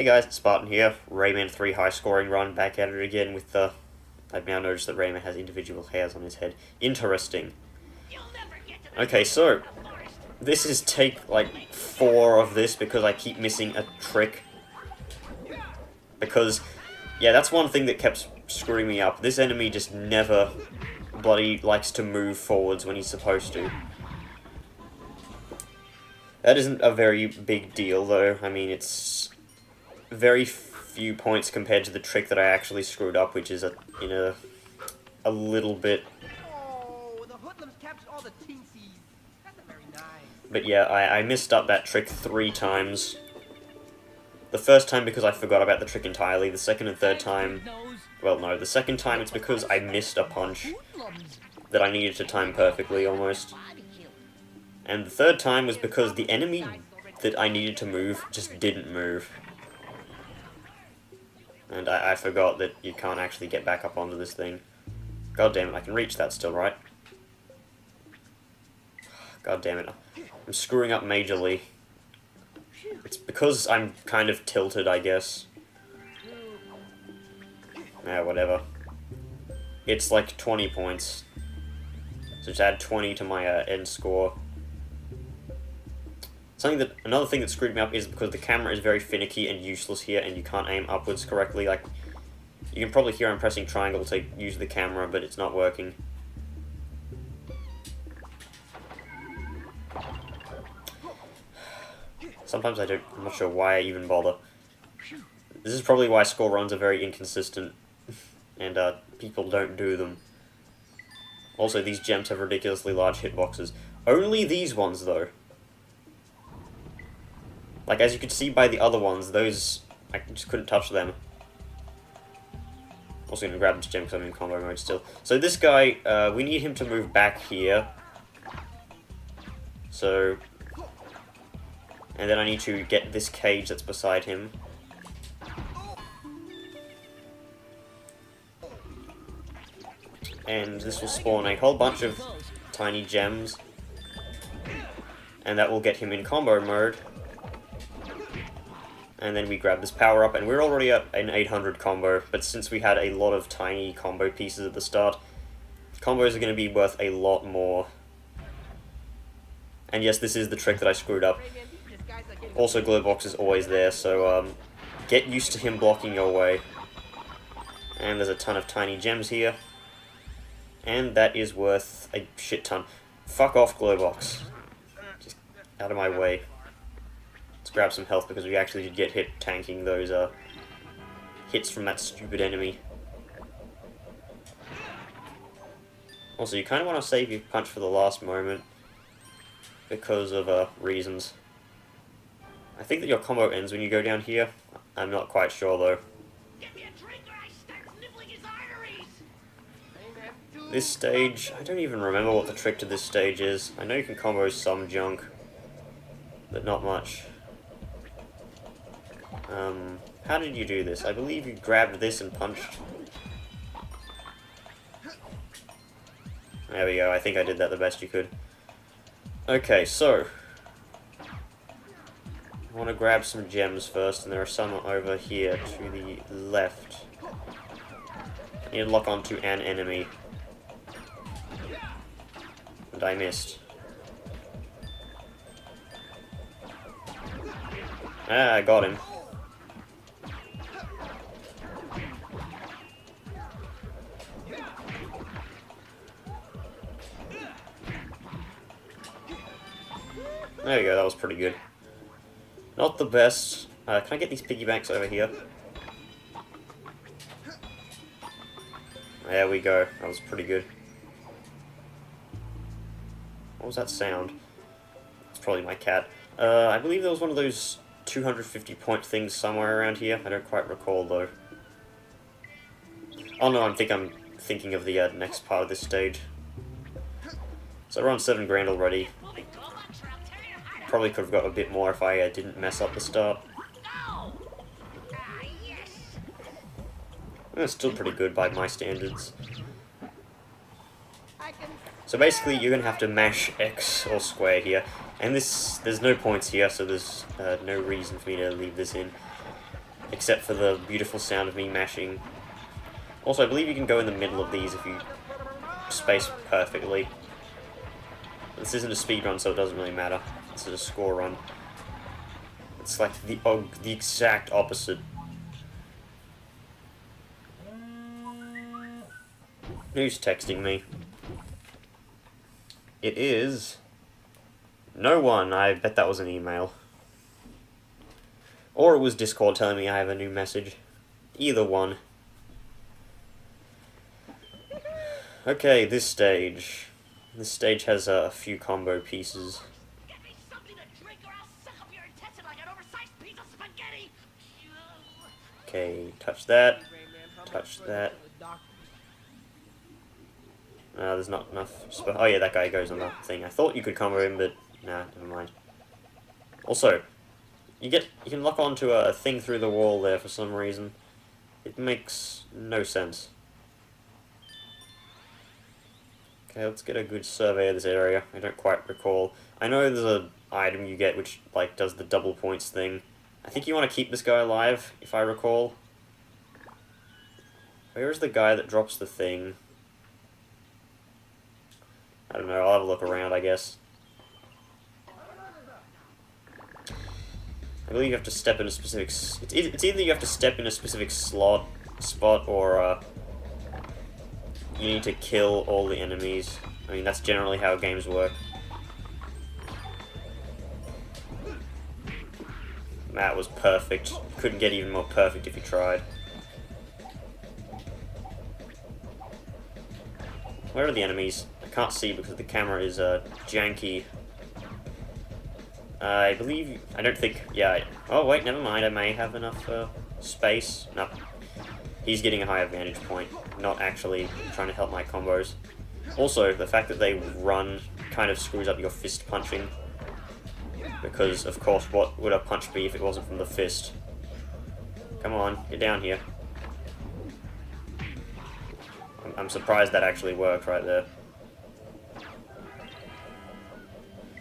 Hey guys, it's Spartan here. Rayman 3 high scoring run, back at it again with the... I've now noticed that Rayman has individual hairs on his head. Interesting. Okay, so this is take like 4 of this because I keep missing a trick. Because, yeah, that's one thing that kept screwing me up. This enemy just never bloody likes to move forwards when he's supposed to. That isn't a very big deal though. I mean, it's very few points compared to the trick that I actually screwed up, which is a little bit. Oh, the hoodlums captured all the teensies. That's very nice. But yeah, I messed up that trick 3 times. The first time because I forgot about the trick entirely. The second and third time, well, no, the second time it's because I missed a punch that I needed to time perfectly almost. And the third time was because the enemy that I needed to move just didn't move. And I forgot that you can't actually get back up onto this thing. God damn it, I can reach that still, right? God damn it. I'm screwing up majorly. It's because I'm kind of tilted, I guess. Yeah, whatever. It's like 20 points. So just add 20 to my end score. Another thing that screwed me up is because the camera is very finicky and useless here, and you can't aim upwards correctly. Like, you can probably hear I'm pressing triangle to use the camera, but it's not working. Sometimes I'm not sure why I even bother. This is probably why score runs are very inconsistent, and people don't do them. Also, these gems have ridiculously large hitboxes. Only these ones, though. Like, as you could see by the other ones, those, I just couldn't touch them. Also gonna grab this gem because I'm in combo mode still. So this guy, we need him to move back here. So... and then I need to get this cage that's beside him. And this will spawn a whole bunch of tiny gems. And that will get him in combo mode. And then we grab this power up, and we're already at an 800 combo, but since we had a lot of tiny combo pieces at the start, combos are going to be worth a lot more. And yes, this is the trick that I screwed up. Also, Glowbox is always there, so get used to him blocking your way. And there's a ton of tiny gems here. And that is worth a shit ton. Fuck off, Glowbox. Just out of my way. Let's grab some health because we actually did get hit tanking those hits from that stupid enemy. Also, you kind of want to save your punch for the last moment because of reasons. I think that your combo ends when you go down here. I'm not quite sure though. Give me a drink or I start nibbling his arteries. This stage, I don't even remember what the trick to this stage is. I know you can combo some junk, but not much. How did you do this? I believe you grabbed this and punched. There we go, I think I did that the best you could. Okay, so... I want to grab some gems first, and there are some over here to the left. I need to lock onto an enemy. And I missed. Ah, I got him. There we go, that was pretty good. Not the best. Can I get these piggy banks over here? There we go, that was pretty good. What was that sound? It's probably my cat. I believe there was one of those 250 point things somewhere around here. I don't quite recall though. Oh no, I'm thinking of the next part of this stage. So we're on 7 grand already. Probably could have got a bit more if I didn't mess up the start. That's still pretty good by my standards. So basically, you're going to have to mash X or square here. And there's no points here, so there's no reason for me to leave this in. except for the beautiful sound of me mashing. Also, I believe you can go in the middle of these if you space perfectly. This isn't a speed run, so it doesn't really matter. This is a score run. It's like the exact opposite. Who's texting me? It is... no one. I bet that was an email. Or it was Discord telling me I have a new message. Either one. Okay, this stage. This stage has a few combo pieces. Get me something to drink or I'll suck up your intestine like an oversized piece of spaghetti! Okay, touch that. Rayman, how Touch much that. further till the doctor? There's not enough. Oh yeah, that guy goes on the thing. I thought you could combo him, but nah, never mind. Also, you can lock onto a thing through the wall there for some reason. It makes no sense. Okay, let's get a good survey of this area. I don't quite recall. I know there's an item you get which like does the double points thing. I think you want to keep this guy alive, if I recall. Where is the guy that drops the thing? I don't know, I'll have a look around, I guess. I believe you have to step in a specific... It's either you have to step in a specific spot, or you need to kill all the enemies. I mean, that's generally how games work. That was perfect. Couldn't get even more perfect if you tried. Where are the enemies? I can't see because the camera is janky. I believe... I don't think... yeah. Oh, wait, never mind. I may have enough space. No. He's getting a higher vantage point. Not actually trying to help my combos. Also, the fact that they run kind of screws up your fist punching. Because, of course, what would a punch be if it wasn't from the fist? Come on, get down here. I'm surprised that actually worked right there.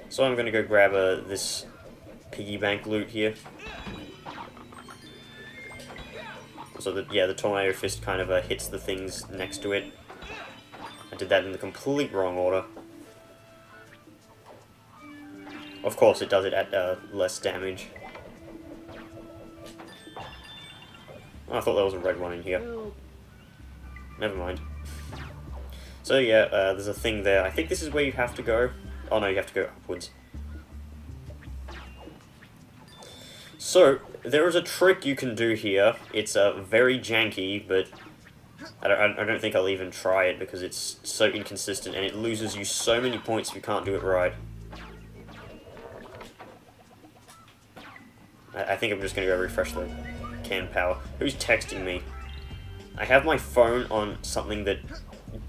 So I'm gonna go grab this piggy bank loot here. So that, yeah, the tornado fist kind of hits the things next to it. I did that in the complete wrong order. Of course it does it at less damage. Oh, I thought there was a red one in here. Never mind. So yeah, there's a thing there. I think this is where you have to go. Oh no, you have to go upwards. So, there is a trick you can do here. It's very janky, but I don't think I'll even try it because it's so inconsistent and it loses you so many points if you can't do it right. I think I'm just going to go refresh the can power. Who's texting me? I have my phone on something that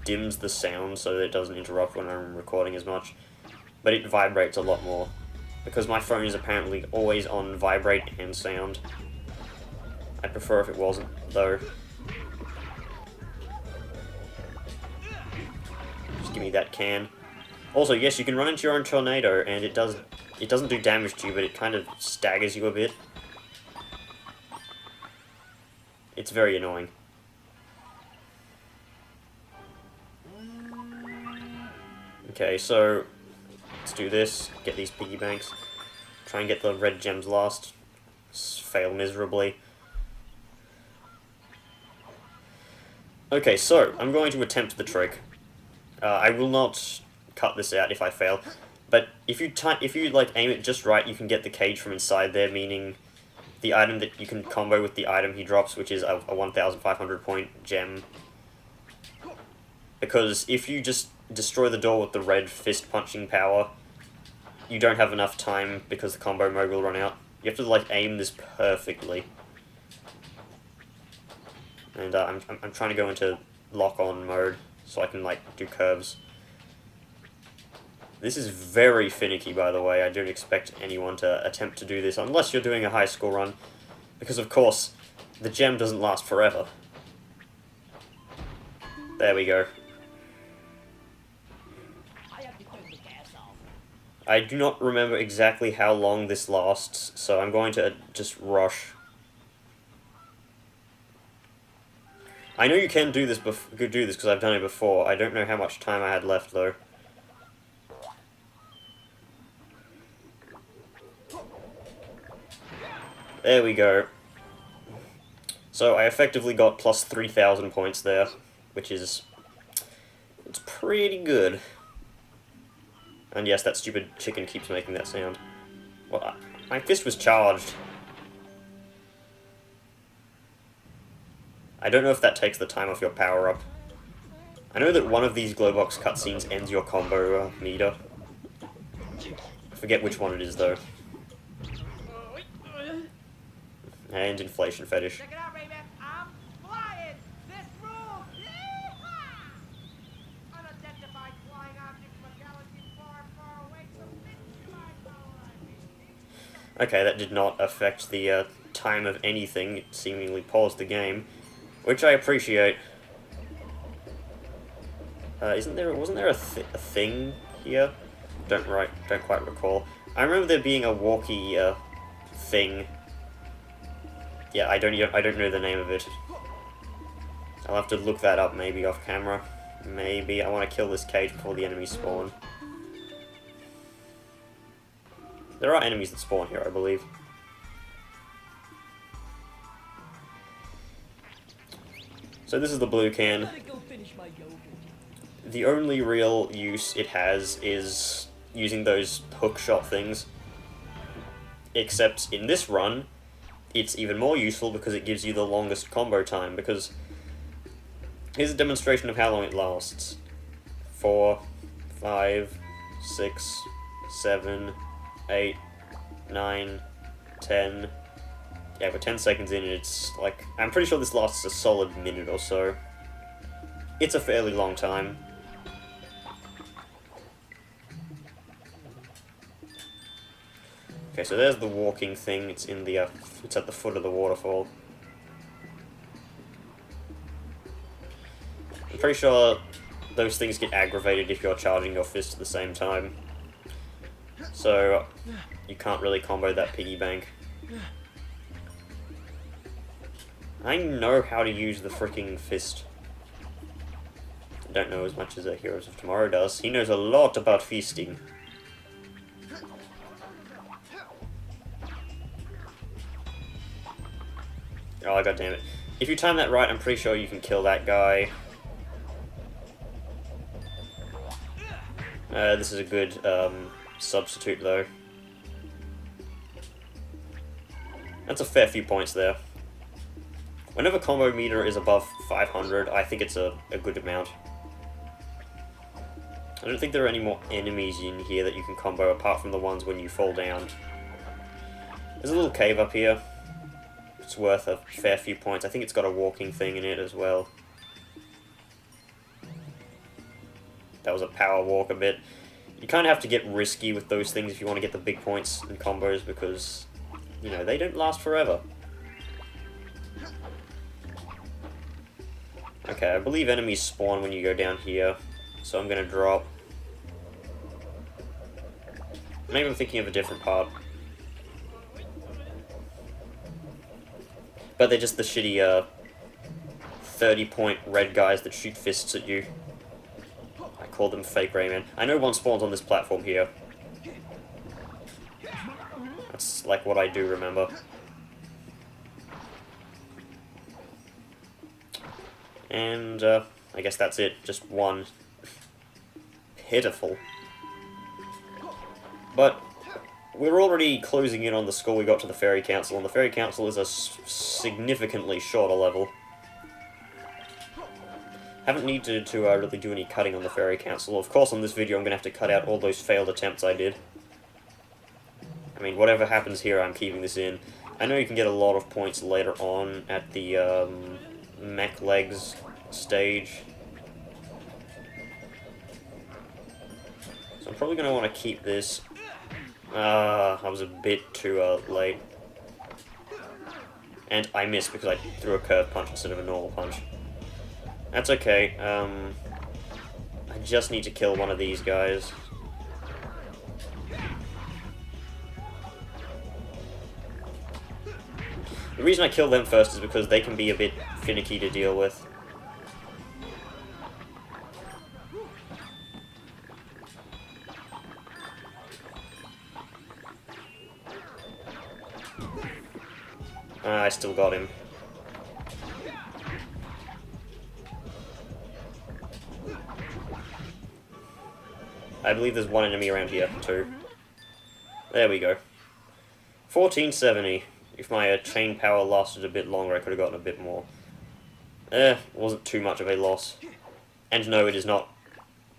dims the sound so that it doesn't interrupt when I'm recording as much. But it vibrates a lot more. Because my phone is apparently always on vibrate and sound. I'd prefer if it wasn't, though. Just give me that can. Also, yes, you can run into your own tornado, and it doesn't do damage to you, but it kind of staggers you a bit. It's very annoying. Okay, so let's do this. Get these piggy banks. Try and get the red gems last. Fail miserably. Okay, so I'm going to attempt the trick. I will not cut this out if I fail, but if you like aim it just right, you can get the cage from inside there. Meaning, the item that you can combo with the item he drops, which is a 1,500 point gem. Because if you just destroy the door with the red fist punching power, you don't have enough time because the combo mode will run out. You have to like aim this perfectly. And I'm trying to go into lock-on mode so I can like do curves. This is very finicky, by the way. I don't expect anyone to attempt to do this unless you're doing a high score run, because of course the gem doesn't last forever. There we go. I do not remember exactly how long this lasts, so I'm going to just rush. I know you can do this because I've done it before. I don't know how much time I had left though. There we go. So I effectively got plus 3,000 points there, which is... it's pretty good. And yes, that stupid chicken keeps making that sound. Well, my fist was charged. I don't know if that takes the time off your power-up. I know that one of these Glowbox cutscenes ends your combo meter. I forget which one it is, though. And Inflation Fetish. Check it out, Rayman. I'm flying. This rules. Yeehaw! Unidentified flying object from a galaxy far, far away. Okay, that did not affect the time of anything. It seemingly paused the game, which I appreciate. Wasn't there a thing here? Don't quite recall. I remember there being a walkie thing. Yeah, I don't know the name of it. I'll have to look that up maybe off camera. Maybe I want to kill this cage before the enemies spawn. There are enemies that spawn here, I believe. So this is the blue can. The only real use it has is using those hook shot things. Except in this run, it's even more useful because it gives you the longest combo time, because here's a demonstration of how long it lasts. 4, 5, 6, 7, 8, 9, 10. Yeah, we're 10 seconds in and it's like, I'm pretty sure this lasts a solid minute or so. It's a fairly long time. Okay, so there's the walking thing. It's in the it's at the foot of the waterfall. I'm pretty sure those things get aggravated if you're charging your fist at the same time. So you can't really combo that piggy bank. I know how to use the freaking fist. I don't know as much as Heroes of Tomorrow does. He knows a lot about feasting. Oh, god damn it. If you time that right, I'm pretty sure you can kill that guy. This is a good substitute, though. That's a fair few points there. Whenever combo meter is above 500, I think it's a good amount. I don't think there are any more enemies in here that you can combo apart from the ones when you fall down. There's a little cave up here. It's worth a fair few points. I think it's got a walking thing in it as well. That was a power walk a bit. You kind of have to get risky with those things if you want to get the big points and combos because, you know, they don't last forever. Okay, I believe enemies spawn when you go down here, so I'm going to drop. Maybe I'm thinking of a different part. But they're just the shitty 30-point red guys that shoot fists at you. I call them fake Rayman. I know one spawns on this platform here. That's like what I do remember. And I guess that's it. Just one. Pitiful. But we're already closing in on the score we got to the Fairy Council, and the Fairy Council is a significantly shorter level. Haven't needed to really do any cutting on the Fairy Council. Of course, on this video I'm going to have to cut out all those failed attempts I did. I mean, whatever happens here, I'm keeping this in. I know you can get a lot of points later on at the mech legs stage. So I'm probably going to want to keep this. I was a bit too late. And I missed because I threw a curve punch instead of a normal punch. That's okay. I just need to kill one of these guys. The reason I kill them first is because they can be a bit finicky to deal with. I still got him. I believe there's one enemy around here, too. There we go. 1470. If my chain power lasted a bit longer, I could have gotten a bit more. Wasn't too much of a loss. And no, it is not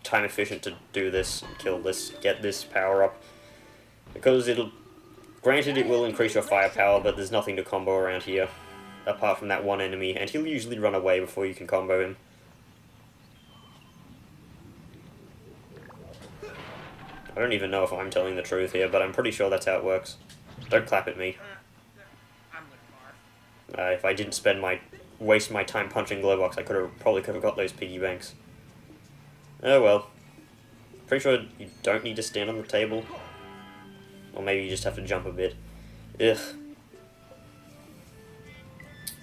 time efficient to do this, kill this, get this power up. Because granted it will increase your firepower, but there's nothing to combo around here. Apart from that one enemy, and he'll usually run away before you can combo him. I don't even know if I'm telling the truth here, but I'm pretty sure that's how it works. Don't clap at me. If I didn't waste my time punching Glowbox, I probably could have got those piggy banks. Oh well. Pretty sure you don't need to stand on the table. Or maybe you just have to jump a bit. Ugh.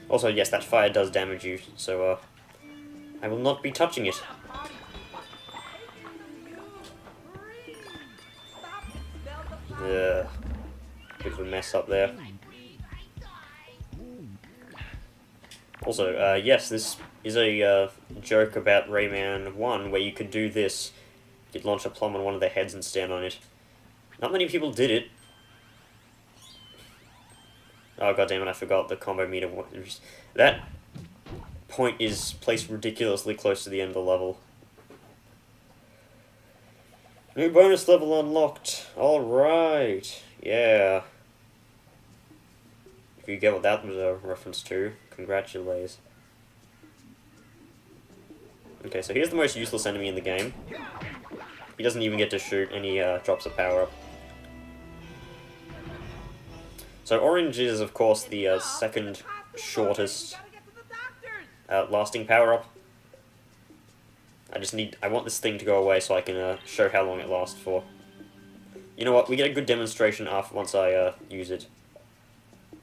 Also, yes, that fire does damage you, so, I will not be touching it. Bit of a mess up there. Also, yes, this is a joke about Rayman 1, where you could do this. You'd launch a plum on one of their heads and stand on it. Not many people did it. Oh goddammit, I forgot the combo meter. That point is placed ridiculously close to the end of the level. New bonus level unlocked. Alright. Yeah. If you get what that was a reference to, congratulations. Okay, so here's the most useless enemy in the game. He doesn't even get to shoot, and he drops a power up. So orange is, of course, the second shortest lasting power up. I want this thing to go away so I can show how long it lasts for. You know what, we get a good demonstration once I use it.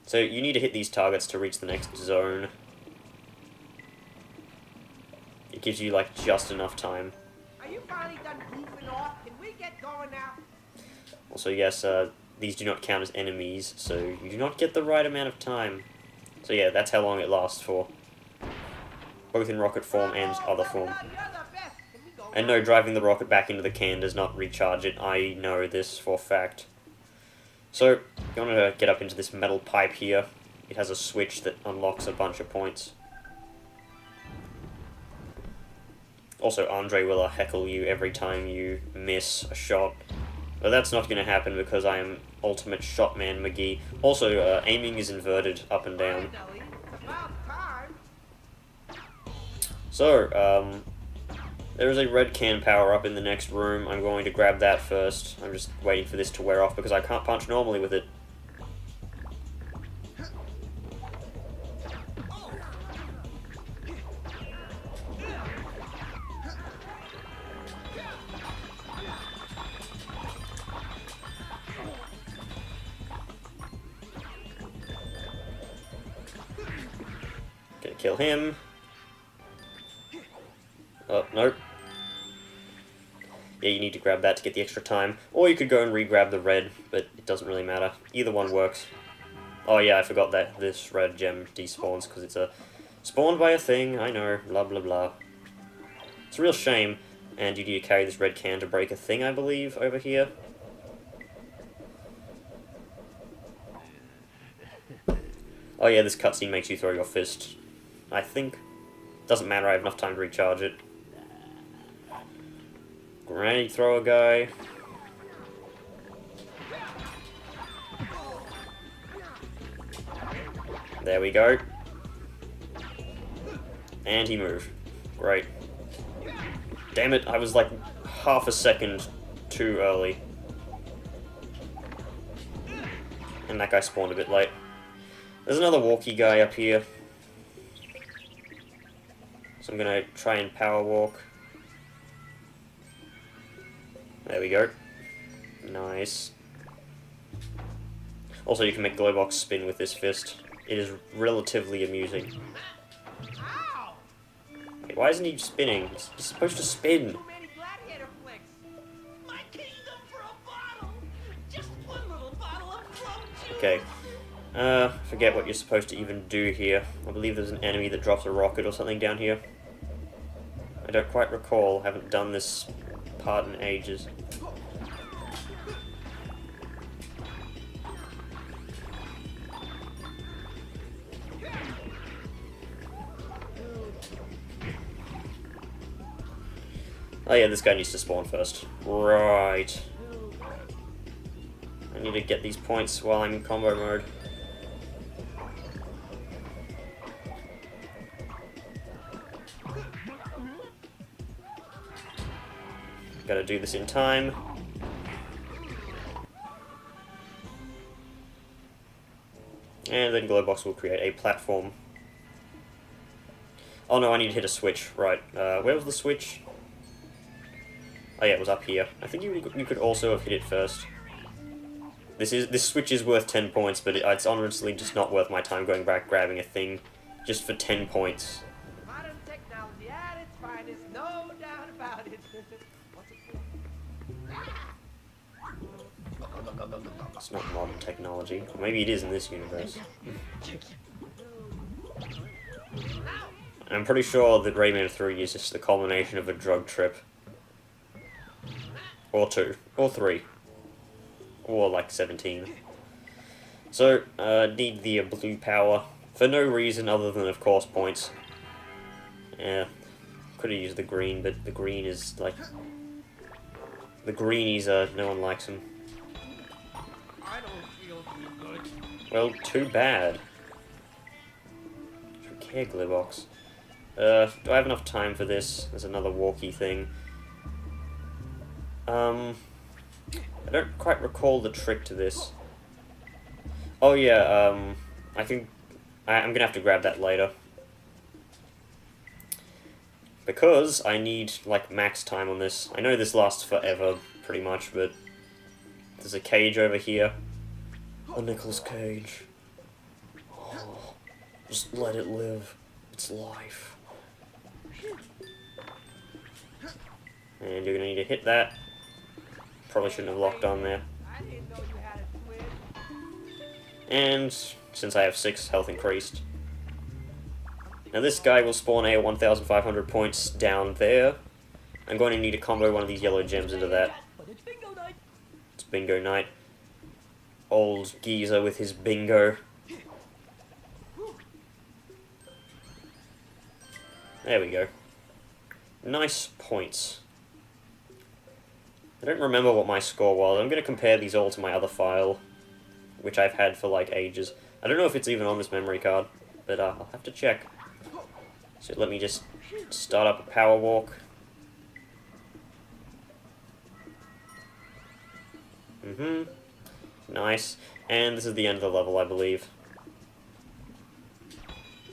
So you need to hit these targets to reach the next zone. It gives you, like, just enough time. Are you finally done goofing off? Can we get going now? Also, yes, these do not count as enemies, so you do not get the right amount of time. So yeah, that's how long it lasts for. Both in rocket form and other form. And no, driving the rocket back into the can does not recharge it. I know this for a fact. So, you want to get up into this metal pipe here. It has a switch that unlocks a bunch of points. Also, Andre will heckle you every time you miss a shot. But that's not going to happen because I am Ultimate Shotman McGee. Also, aiming is inverted up and down. So, there is a red can power-up in the next room. I'm going to grab that first. I'm just waiting for this to wear off because I can't punch normally with it. Gonna kill him. Oh, nope. Yeah, you need to grab that to get the extra time. Or you could go and re-grab the red, but it doesn't really matter. Either one works. Oh yeah, I forgot that this red gem despawns because it's spawned by a thing, I know, blah blah blah. It's a real shame, and you need to carry this red can to break a thing, I believe, over here. Oh yeah, this cutscene makes you throw your fist, I think. Doesn't matter, I have enough time to recharge it. Granny thrower guy. There we go. And he moved. Great. Damn it, I was like half a second too early. And that guy spawned a bit late. There's another walkie guy up here. So I'm gonna try and power walk. There we go. Nice. Also, you can make Glowbox spin with this fist. It is relatively amusing. Wait, why isn't he spinning? He's supposed to spin. Too many gladiator flicks. My kingdom for a bottle! Just one little bottle of plum juice! Okay. Forget what you're supposed to even do here. I believe there's an enemy that drops a rocket or something down here. I don't quite recall. Haven't done this part in ages. Oh yeah, this guy needs to spawn first. Right. I need to get these points while I'm in combo mode. Gotta do this in time. And then Glowbox will create a platform. Oh no, I need to hit a switch. Right, where was the switch? Oh yeah, it was up here. I think you could also have hit it first. This switch is worth 10 points, but it's honestly just not worth my time going back grabbing a thing just for 10 points. Modern technology at its finest, no doubt about it. What's it for? It's not modern technology. Or maybe it is in this universe. I'm pretty sure that Rayman 3 is just the culmination of a drug trip. Or 2. Or 3. Or like 17. So, need the blue power. For no reason other than, of course, points. Yeah. Could have used the green, but the green is like... The greenies, no one likes them. I don't feel too good. Well, too bad. Should care, Glowbox. Do I have enough time for this? There's another walkie thing. I don't quite recall the trick to this. Oh yeah, I think I'm gonna have to grab that later. Because I need, like, max time on this. I know this lasts forever, pretty much, but... There's a cage over here. A Nicholas cage. Oh, just let it live. It's life. And you're gonna need to hit that. Probably shouldn't have locked on there. I didn't know you had a twin. And since I have 6, health increased. Now this guy will spawn a 1,500 points down there. I'm going to need to combo one of these yellow gems into that. It's bingo night. Old geezer with his bingo. There we go. Nice points. I don't remember what my score was. I'm going to compare these all to my other file, which I've had for like ages. I don't know if it's even on this memory card, but I'll have to check. So let me just start up a power walk. Nice. And this is the end of the level, I believe.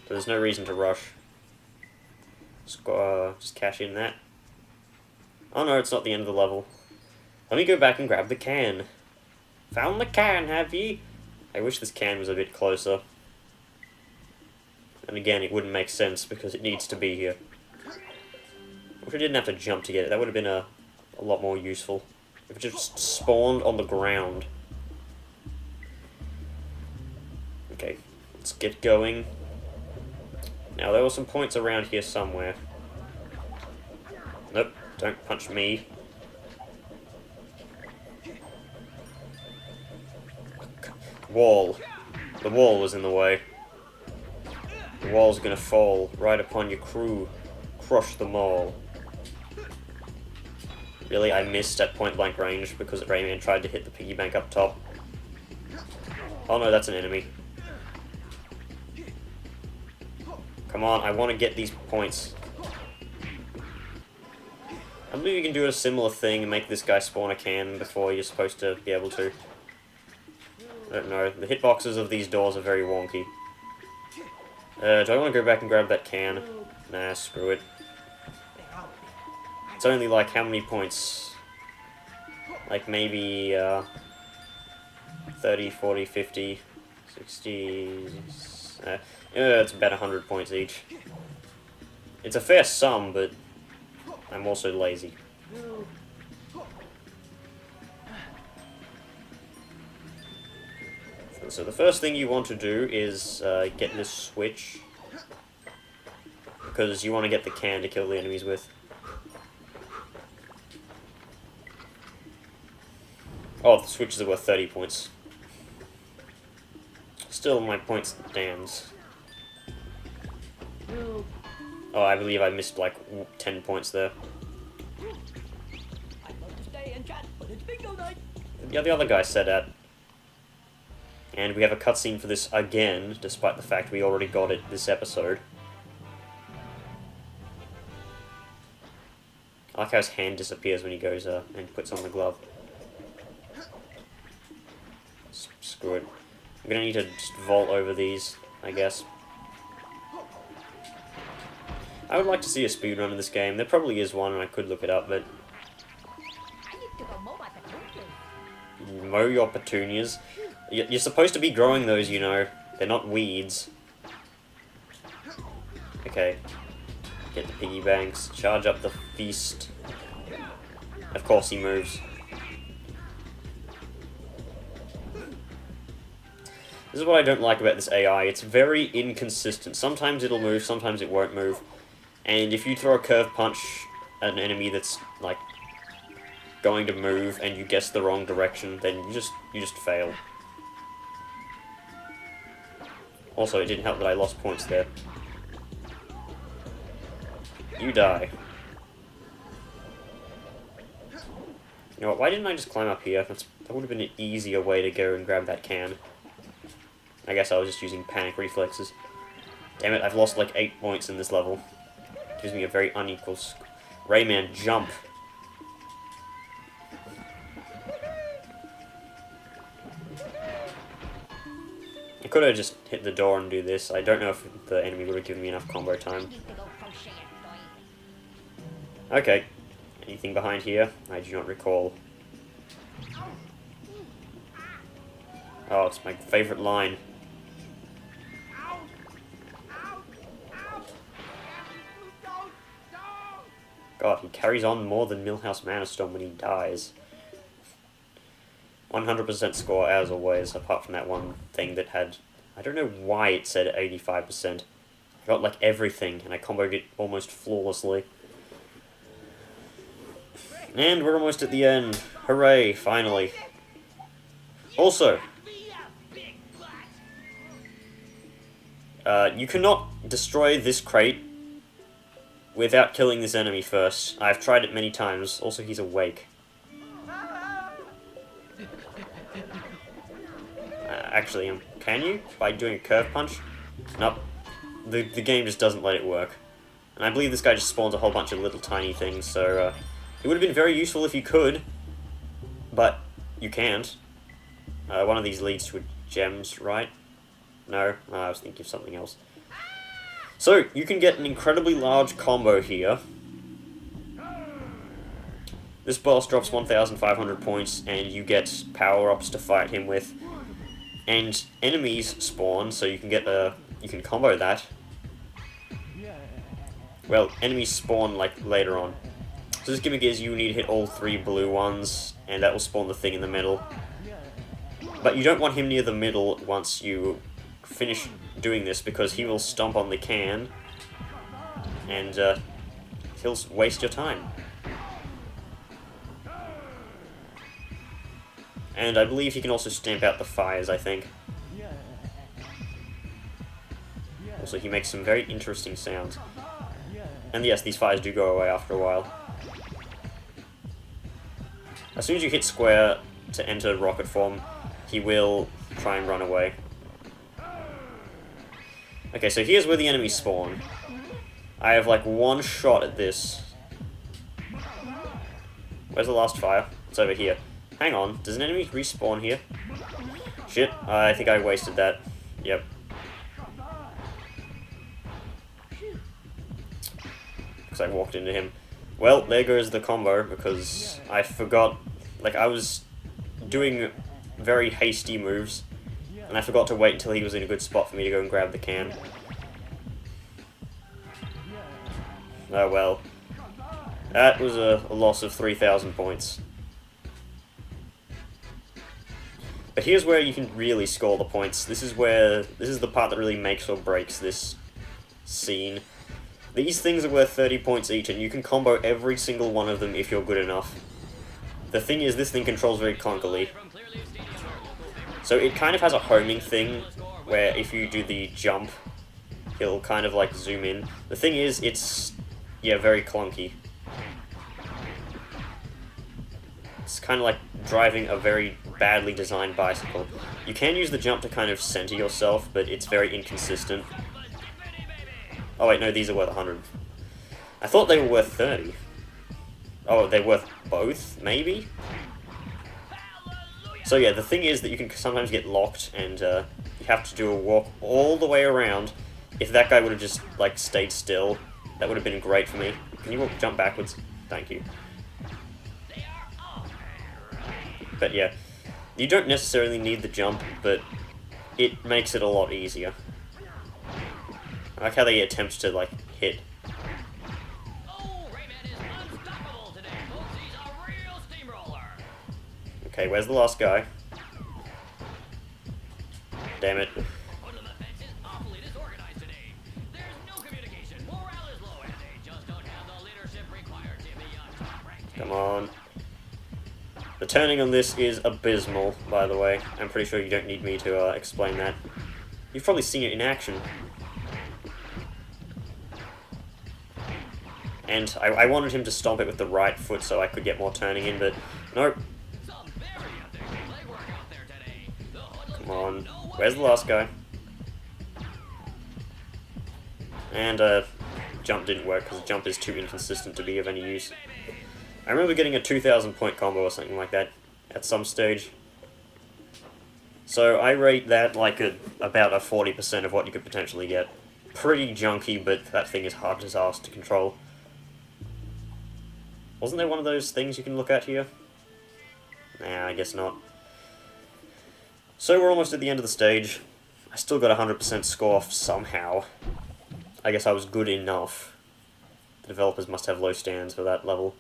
So there's no reason to rush. Just cash in that. Oh no, it's not the end of the level. Let me go back and grab the can. Found the can, have ye? I wish this can was a bit closer. And again, it wouldn't make sense because it needs to be here. Wish I didn't have to jump to get it. That would have been a lot more useful. If it just spawned on the ground. Okay, let's get going. Now, there were some points around here somewhere. Nope, don't punch me. Wall. The wall was in the way. The wall's gonna fall right upon your crew. Crush them all. Really, I missed at point blank range because Rayman tried to hit the piggy bank up top. Oh no, that's an enemy. Come on, I want to get these points. I believe you can do a similar thing and make this guy spawn a can before you're supposed to be able to. I don't know. The hitboxes of these doors are very wonky. Do I want to go back and grab that can? Nah, screw it. It's only like how many points? Like maybe 30, 40, 50, 60... it's about 100 points each. It's a fair sum, but I'm also lazy. So So the first thing you want to do is get this switch, because you want to get the can to kill the enemies with. Oh, the switches are worth 30 points. Still, my point stands. Oh, I believe I missed like 10 points there. I'd love to stay and chat, but it's bingo night. Yeah, the other guy said that. And we have a cutscene for this again, despite the fact we already got it this episode. I like how his hand disappears when he goes and puts on the glove. Screw it. I'm gonna need to just vault over these, I guess. I would like to see a speedrun in this game. There probably is one, and I could look it up, but... I need to go mow my petunias. Mow your petunias? You're supposed to be growing those, you know. They're not weeds. Okay. Get the piggy banks. Charge up the feast. Of course he moves. This is what I don't like about this AI. It's very inconsistent. Sometimes it'll move, sometimes it won't move. And if you throw a curve punch at an enemy that's, like, going to move and you guess the wrong direction, then you just fail. Also, it didn't help that I lost points there. You die. You know what, why didn't I just climb up here? That would have been an easier way to go and grab that can. I guess I was just using panic reflexes. Damn it, I've lost like 8 points in this level. Gives me a very unequal Rayman, jump! I could have just hit the door and do this. I don't know if the enemy would have given me enough combo time. Okay. Anything behind here? I do not recall. Oh, it's my favorite line. God, he carries on more than Millhouse Manastorm when he dies. 100% score as always, apart from that one thing that had... I don't know why it said 85%. I got like everything, and I comboed it almost flawlessly. And we're almost at the end. Hooray, finally. Also, you cannot destroy this crate without killing this enemy first. I've tried it many times. Also, he's awake. Actually, can you? By doing a curve punch? Nope. The game just doesn't let it work. And I believe this guy just spawns a whole bunch of little tiny things, so it would have been very useful if you could, but you can't. One of these leads to gems, right? No? I was thinking of something else. So, you can get an incredibly large combo here. This boss drops 1,500 points, and you get power-ups to fight him with. And enemies spawn, so you can get you can combo that. Well, enemies spawn, like, later on. So this gimmick is you need to hit all 3 blue ones, and that will spawn the thing in the middle. But you don't want him near the middle once you finish doing this, because he will stomp on the can, and he'll waste your time. And I believe he can also stamp out the fires, I think. Also, he makes some very interesting sounds. And yes, these fires do go away after a while. As soon as you hit square to enter rocket form, he will try and run away. Okay, so here's where the enemies spawn. I have like one shot at this. Where's the last fire? It's over here. Hang on, does an enemy respawn here? Shit, I think I wasted that. Yep. Because I walked into him. Well, there goes the combo, because I forgot, like, I was doing very hasty moves, and I forgot to wait until he was in a good spot for me to go and grab the can. Oh well. That was a loss of 3,000 points. But here's where you can really score the points. This is the part that really makes or breaks this scene. These things are worth 30 points each, and you can combo every single one of them if you're good enough. The thing is, this thing controls very clunkily. So it kind of has a homing thing, where if you do the jump, it'll kind of like zoom in. The thing is, it's, yeah, very clunky. It's kind of like driving a very badly designed bicycle. You can use the jump to kind of center yourself, but it's very inconsistent. Oh wait, no, these are worth 100. I thought they were worth 30. Oh, they're worth both, maybe? So yeah, the thing is that you can sometimes get locked, and you have to do a walk all the way around. If that guy would have just, like, stayed still, that would have been great for me. Can you jump backwards? Thank you. But yeah, you don't necessarily need the jump, but it makes it a lot easier. I like how they attempt to, like, hit. Oh, Rayman is unstoppable today, folks. He's a real steamroller. Okay, where's the last guy? Damn it. One of the fence is awfully disorganized today. There's no communication, morale is low, and they just don't have the leadership required to be a top ranked team. Come on. The turning on this is abysmal, by the way. I'm pretty sure you don't need me to explain that. You've probably seen it in action. And I wanted him to stomp it with the right foot so I could get more turning in, but nope. Some very effective legwork out there today. The hoodlums Come on. didn't know what Where's the last guy? And jump didn't work because jump is too inconsistent to be of any use. I remember getting a 2,000 point combo or something like that at some stage. So I rate that like about a 40% of what you could potentially get. Pretty junky, but that thing is hard as ass to control. Wasn't there one of those things you can look at here? Nah, I guess not. So we're almost at the end of the stage. I still got a 100% score off somehow. I guess I was good enough. The developers must have low standards for that level.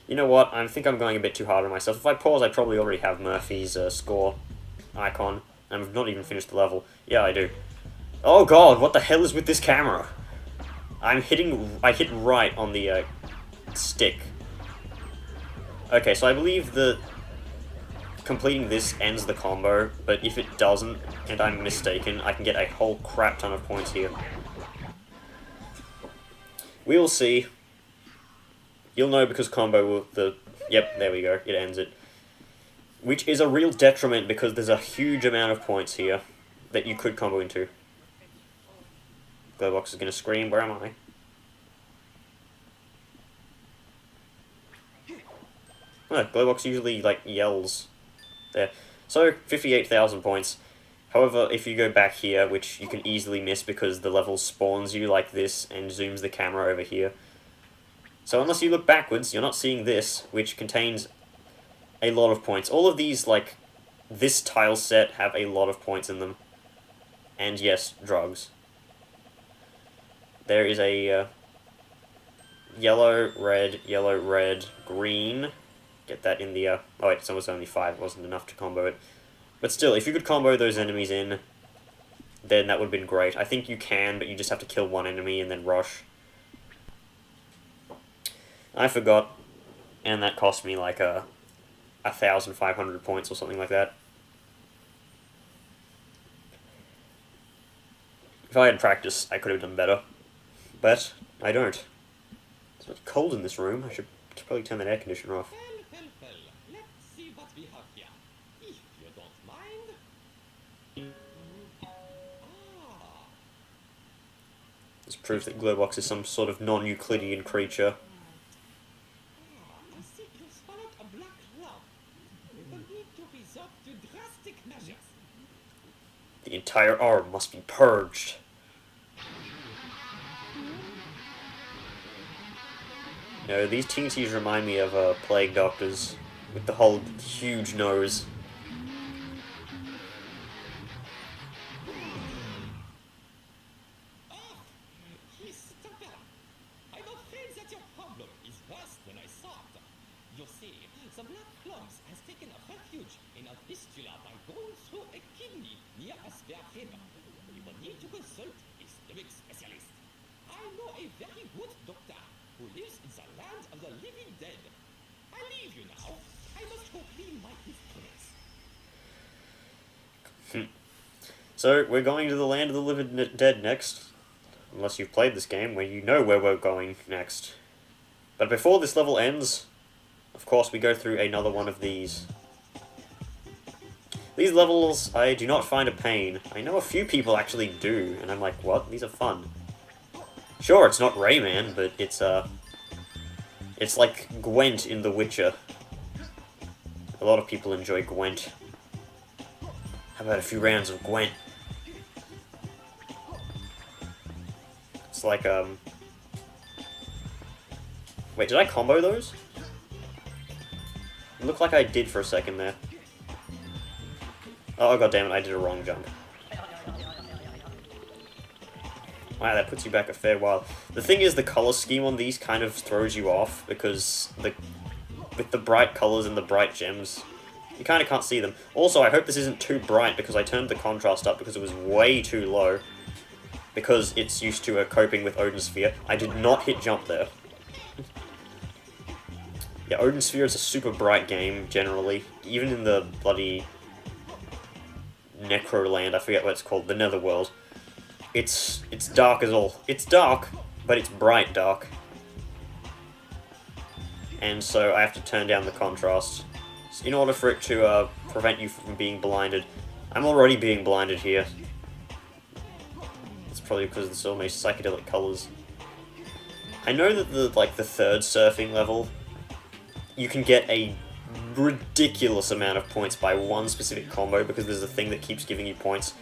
You know what? I think I'm going a bit too hard on myself. If I pause, I probably already have Murphy's score icon. And I've not even finished the level. Yeah, I do. Oh god, what the hell is with this camera? I hit right on the stick. Okay, so I believe that completing this ends the combo, but if it doesn't, and I'm mistaken, I can get a whole crap ton of points here. We will see. You'll know because combo will... Yep, there we go, it ends it. Which is a real detriment because there's a huge amount of points here that you could combo into. Glowbox is going to scream, where am I? Oh, Glowbox usually, like, yells. There. So, 58,000 points. However, if you go back here, which you can easily miss because the level spawns you like this and zooms the camera over here. So unless you look backwards, you're not seeing this, which contains a lot of points. All of these, like, this tile set have a lot of points in them. And yes, drugs. There is a yellow, red, green. Get that in the... oh wait, it's almost only 5. It wasn't enough to combo it. But still, if you could combo those enemies in, then that would have been great. I think you can, but you just have to kill one enemy and then rush. I forgot, and that cost me like 1,500 points or something like that. If I had practice, I could have done better. But I don't. It's really cold in this room. I should probably turn that air conditioner off. Well, let's see what we have here. If you don't mind. Ah, This proves that Glowbox is some sort of non-Euclidean creature. I see you swallowed a black cloud. We will need to resort to drastic measures. The entire arm must be purged. You know, these TNTs remind me of plague doctors with the whole huge nose. Oh, Christopher, I'm afraid that your problem is worse than I thought. You see, the black cloth has consult a stomach specialist. I know a very good doctor who lives in the land of the living dead. I leave you now. I must go clean my instruments. So, we're going to the land of the living dead next. Unless you've played this game, where you know where we're going next. But before this level ends, of course we go through another one of these. These levels I do not find a pain. I know a few people actually do, and I'm like, what? These are fun. Sure, it's not Rayman, but it's like Gwent in The Witcher. A lot of people enjoy Gwent. How about a few rounds of Gwent? It's like, wait, did I combo those? It looked like I did for a second there. Oh, god damn it, I did a wrong jump. Wow, that puts you back a fair while. The thing is, the color scheme on these kind of throws you off, because with the bright colors and the bright gems, you kind of can't see them. Also, I hope this isn't too bright, because I turned the contrast up because it was way too low. Because it's used to coping with Odin Sphere. I did not hit jump there. Yeah, Odin Sphere is a super bright game, generally. Even in the bloody Necroland, I forget what it's called, the Netherworld. It's dark as all. It's dark, but it's bright dark. And so I have to turn down the contrast in order for it to prevent you from being blinded. I'm already being blinded here. It's probably because of so many psychedelic colors. I know that the third surfing level, you can get a ridiculous amount of points by one specific combo because there's a thing that keeps giving you points,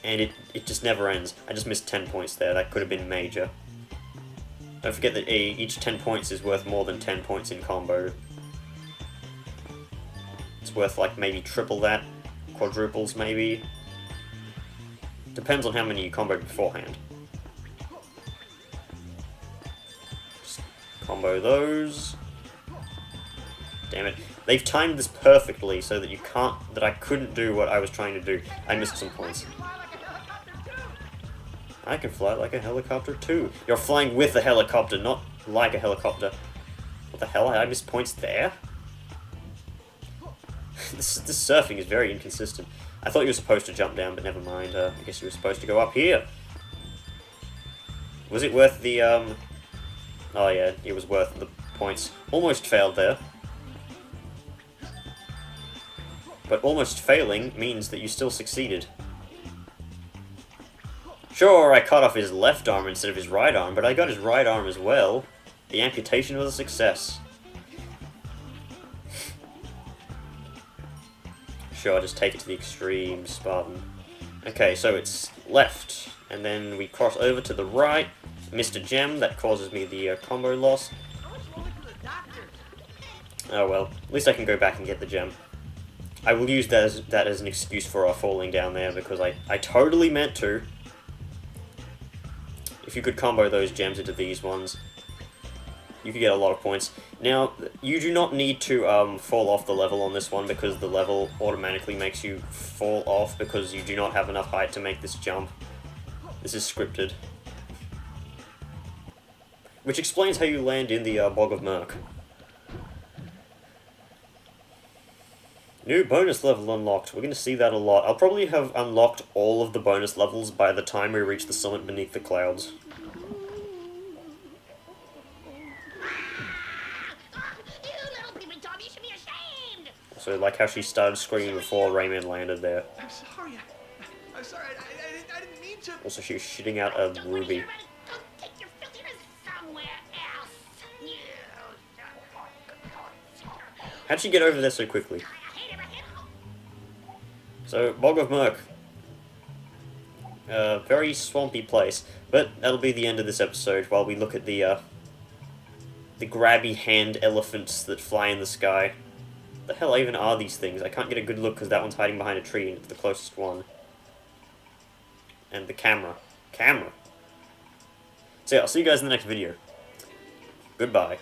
and it just never ends. I just missed 10 points there. That could have been major. Don't forget that each 10 points is worth more than 10 points in combo. It's worth like maybe triple that, quadruples maybe. Depends on how many you comboed beforehand. Just combo those. Damn it. They've timed this perfectly so that I couldn't do what I was trying to do. I missed some points. I can fly like a helicopter too. You're flying with a helicopter, not like a helicopter. What the hell? I missed points there? This surfing is very inconsistent. I thought you were supposed to jump down, but never mind. I guess you were supposed to go up here. Was it worth the, Oh yeah, it was worth the points. Almost failed there. But almost failing means that you still succeeded. Sure, I cut off his left arm instead of his right arm, but I got his right arm as well. The amputation was a success. Sure, just take it to the extreme, Spartan. Okay, so it's left, and then we cross over to the right. Missed a gem, that causes me the combo loss. Oh well, at least I can go back and get the gem. I will use that as an excuse for falling down there, because I totally meant to. If you could combo those gems into these ones, you could get a lot of points. Now, you do not need to fall off the level on this one, because the level automatically makes you fall off because you do not have enough height to make this jump. This is scripted. Which explains how you land in the Bog of Murk. New bonus level unlocked. We're going to see that a lot. I'll probably have unlocked all of the bonus levels by the time we reach the summit beneath the clouds. So, like how she started screaming before Rayman landed there. I'm sorry. I'm sorry. I didn't mean to. Also, she was shitting out a ruby. How'd she get over there so quickly? So, Bog of Murk. Very swampy place. But that'll be the end of this episode while we look at the grabby hand elephants that fly in the sky. The hell even are these things? I can't get a good look because that one's hiding behind a tree and it's the closest one. And the camera. So yeah, I'll see you guys in the next video. Goodbye.